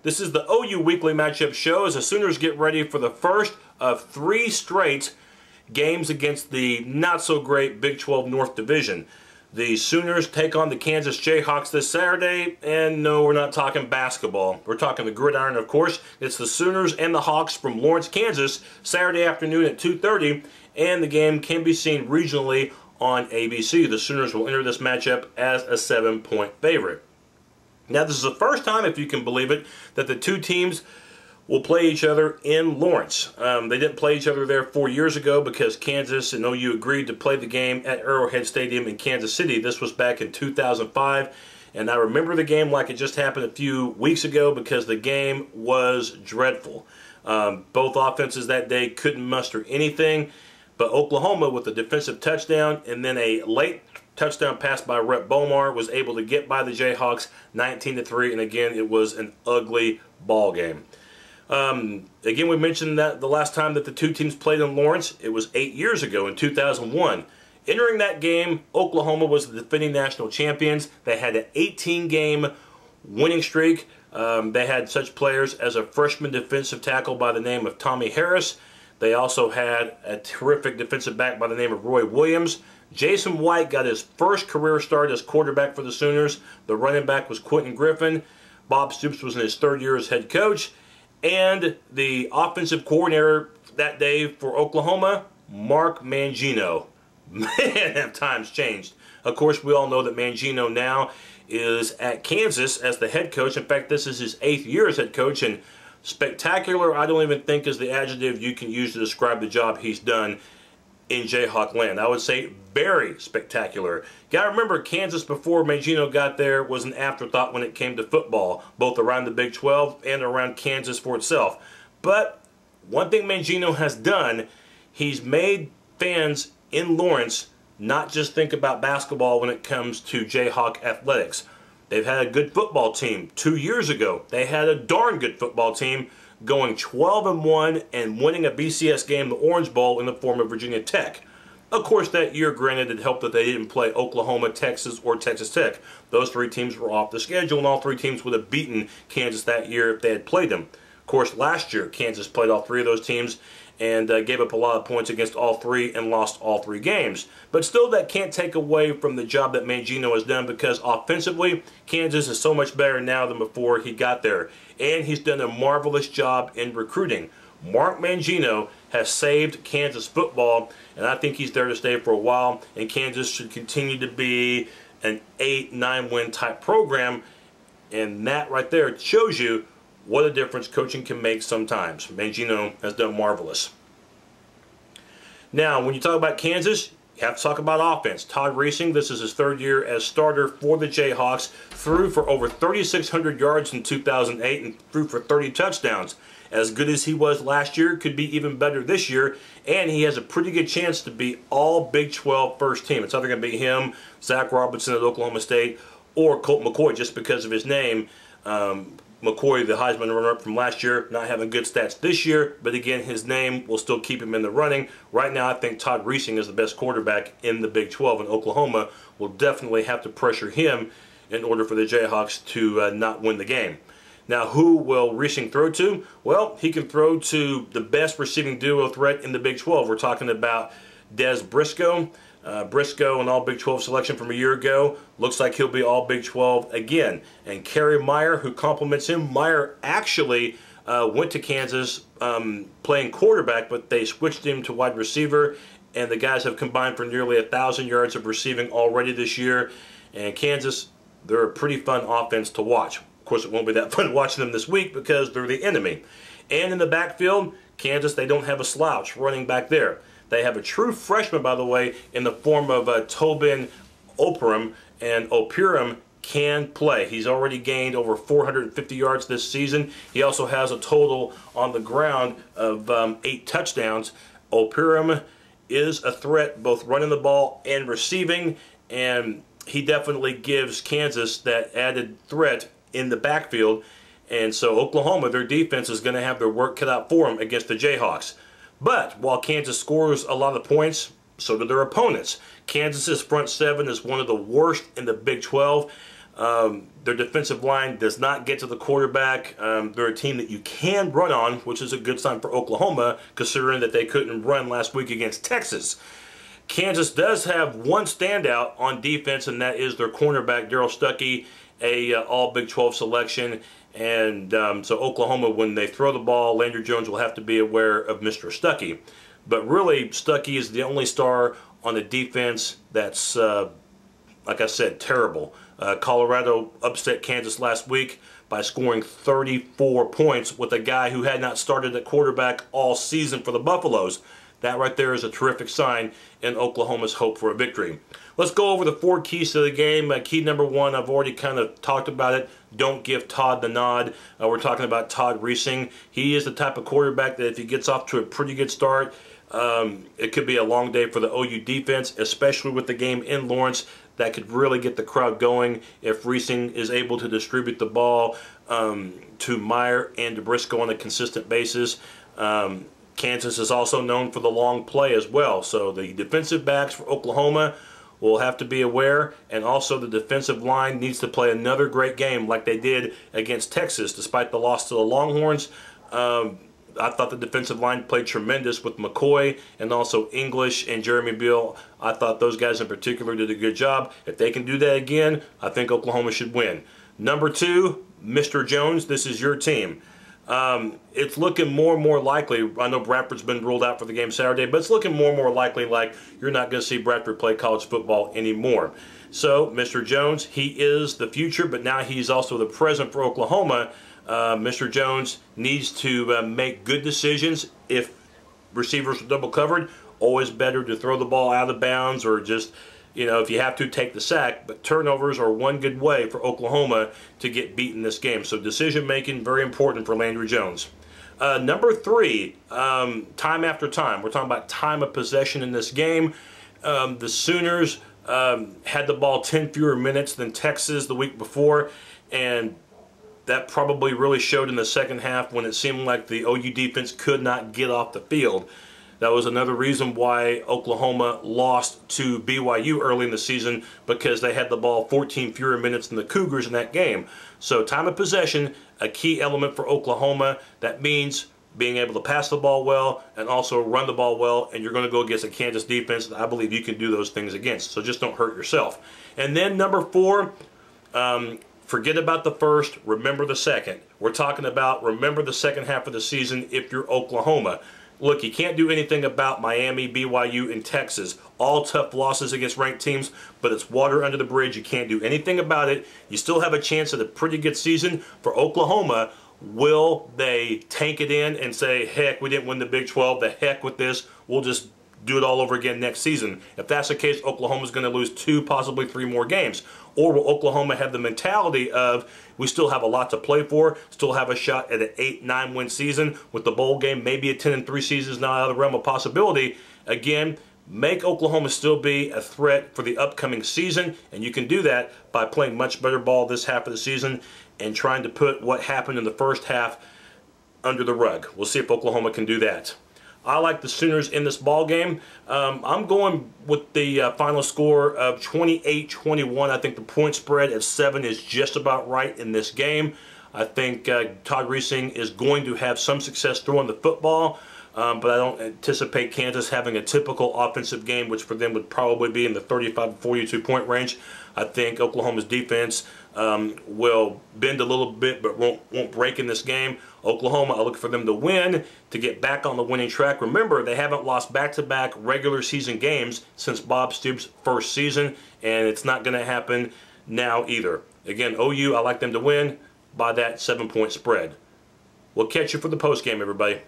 This is the OU Weekly Matchup Show as the Sooners get ready for the first of 3 straight games against the not-so-great Big 12 North Division. The Sooners take on the Kansas Jayhawks this Saturday, and no, we're not talking basketball. We're talking the gridiron, of course. It's the Sooners and the Hawks from Lawrence, Kansas, Saturday afternoon at 2:30, and the game can be seen regionally on ABC. The Sooners will enter this matchup as a 7-point favorite. Now, this is the first time, if you can believe it, that the two teams will play each other in Lawrence. They didn't play each other there 4 years ago because Kansas and OU agreed to play the game at Arrowhead Stadium in Kansas City. This was back in 2005, and I remember the game like it just happened a few weeks ago because the game was dreadful. Both offenses that day couldn't muster anything, but Oklahoma, with a defensive touchdown and then a late touchdown pass by Rhett Bomar, was able to get by the Jayhawks 19-3, and again, it was an ugly ball game. Again, we mentioned that the last time that the two teams played in Lawrence, it was 8 years ago in 2001. Entering that game, Oklahoma was the defending national champions. They had an 18-game winning streak. They had such players as a freshman defensive tackle by the name of Tommy Harris. They also had a terrific defensive back by the name of Roy Williams. Jason White got his first career start as quarterback for the Sooners. The running back was Quentin Griffin. Bob Stoops was in his 3rd year as head coach. And the offensive coordinator that day for Oklahoma, Mark Mangino. Man, have times changed. Of course, we all know that Mangino now is at Kansas as the head coach. In fact, this is his 8th year as head coach. And spectacular, I don't even think is the adjective you can use to describe the job he's done in Jayhawk land. I would say very spectacular. Got to remember, Kansas before Mangino got there was an afterthought when it came to football, both around the Big 12 and around Kansas for itself. But one thing Mangino has done, he's made fans in Lawrence not just think about basketball when it comes to Jayhawk athletics. They've had a good football team. 2 years ago, they had a darn good football team, going 12-1 and winning a BCS game, the Orange Bowl, in the form of Virginia Tech. Of course, that year, granted, it helped that they didn't play Oklahoma, Texas, or Texas Tech. Those 3 teams were off the schedule, and all 3 teams would have beaten Kansas that year if they had played them. Of course, last year, Kansas played all 3 of those teams and gave up a lot of points against all 3 and lost all 3 games. But still, that can't take away from the job that Mangino has done, because offensively, Kansas is so much better now than before he got there. And he's done a marvelous job in recruiting. Mark Mangino has saved Kansas football, and I think he's there to stay for a while, and Kansas should continue to be an 8-9 win type program, and that right there shows you what a difference coaching can make sometimes. Mangino has done marvelous. Now, when you talk about Kansas, you have to talk about offense. Todd Reesing, this is his 3rd year as starter for the Jayhawks, threw for over 3,600 yards in 2008 and threw for 30 touchdowns. As good as he was last year, could be even better this year, and he has a pretty good chance to be all Big 12 first team. It's either going to be him, Zach Robinson at Oklahoma State, or Colt McCoy, just because of his name. McCoy, the Heisman runner-up from last year, not having good stats this year, but again, his name will still keep him in the running. Right now, I think Todd Reesing is the best quarterback in the Big 12, and Oklahoma will definitely have to pressure him in order for the Jayhawks to not win the game. Now, who will Reesing throw to? Well, he can throw to the best receiving duo threat in the Big 12. We're talking about Des Briscoe. Briscoe, an all Big 12 selection from a year ago, looks like he'll be all Big 12 again. And Kerry Meyer, who complements him. Meyer actually went to Kansas playing quarterback, but they switched him to wide receiver, and the guys have combined for nearly 1,000 yards of receiving already this year. And Kansas, they're a pretty fun offense to watch. Of course, it won't be that fun watching them this week because they're the enemy. And in the backfield, Kansas, they don't have a slouch running back there. They have a true freshman, by the way, in the form of Tobin Operum, and Operum can play. He's already gained over 450 yards this season. He also has a total on the ground of 8 touchdowns. Operum is a threat both running the ball and receiving, and he definitely gives Kansas that added threat in the backfield. And so Oklahoma, their defense is going to have their work cut out for them against the Jayhawks. But while Kansas scores a lot of points, so do their opponents. Kansas's front 7 is one of the worst in the Big 12. Their defensive line does not get to the quarterback. They're a team that you can run on, which is a good sign for Oklahoma, considering that they couldn't run last week against Texas. Kansas does have one standout on defense, and that is their cornerback, Darryl Stuckey, a all Big 12 selection. And so Oklahoma, when they throw the ball, Landry Jones will have to be aware of Mr. Stuckey. But really, Stuckey is the only star on the defense that's, like I said, terrible. Colorado upset Kansas last week by scoring 34 points with a guy who had not started at quarterback all season for the Buffaloes. That right there is a terrific sign in Oklahoma's hope for a victory. Let's go over the 4 keys to the game. Key number 1, I've already kind of talked about it. Don't give Todd the nod. We're talking about Todd Reesing. He is the type of quarterback that if he gets off to a pretty good start, it could be a long day for the OU defense, especially with the game in Lawrence. That could really get the crowd going if Reesing is able to distribute the ball to Meyer and DeBriscoe on a consistent basis. Kansas is also known for the long play as well. So the defensive backs for Oklahoma will have to be aware, and also the defensive line needs to play another great game like they did against Texas. Despite the loss to the Longhorns, I thought the defensive line played tremendous with McCoy and also English and Jeremy Beal. I thought those guys in particular did a good job. If they can do that again, I think Oklahoma should win. Number 2, Mr. Jones, this is your team. It's looking more and more likely. I know Bradford's been ruled out for the game Saturday, but it's looking more and more likely like you're not going to see Bradford play college football anymore. So, Mr. Jones, he is the future, but now he's also the present for Oklahoma. Mr. Jones needs to make good decisions. If receivers are double covered, always better to throw the ball out of bounds or just, you know, if you have to, take the sack. But turnovers are one good way for Oklahoma to get beaten this game. So decision making, very important for Landry Jones. Number 3, time after time. We're talking about time of possession in this game. The Sooners had the ball 10 fewer minutes than Texas the week before, and that probably really showed in the second half when it seemed like the OU defense could not get off the field. That was another reason why Oklahoma lost to BYU early in the season, because they had the ball 14 fewer minutes than the Cougars in that game. So time of possession, a key element for Oklahoma. That means being able to pass the ball well and also run the ball well, and you're going to go against a Kansas defense that I believe you can do those things against. So just don't hurt yourself. And then number 4, forget about the first, remember the second. We're talking about remember the second half of the season if you're Oklahoma. Look, you can't do anything about Miami, BYU, and Texas. All tough losses against ranked teams, but it's water under the bridge. You can't do anything about it. You still have a chance at a pretty good season for Oklahoma. Will they tank it in and say, heck, we didn't win the Big 12, the heck with this, we'll just do it all over again next season? If that's the case, Oklahoma's going to lose 2, possibly 3 more games. Or will Oklahoma have the mentality of, we still have a lot to play for, still have a shot at an 8-9 win season with the bowl game, maybe a 10-3 season is not out of the realm of possibility. Again, make Oklahoma still be a threat for the upcoming season, and you can do that by playing much better ball this half of the season and trying to put what happened in the first half under the rug. We'll see if Oklahoma can do that. I like the Sooners in this ball game. I'm going with the final score of 28-21. I think the point spread at 7 is just about right in this game. I think Todd Reesing is going to have some success throwing the football, but I don't anticipate Kansas having a typical offensive game, which for them would probably be in the 35 to 42 point range. I think Oklahoma's defense will bend a little bit, but won't break in this game. Oklahoma, I look for them to win to get back on the winning track. Remember, they haven't lost back-to-back regular season games since Bob Stoops' first season, and it's not going to happen now either. Again, OU, I like them to win by that 7-point spread. We'll catch you for the post game, everybody.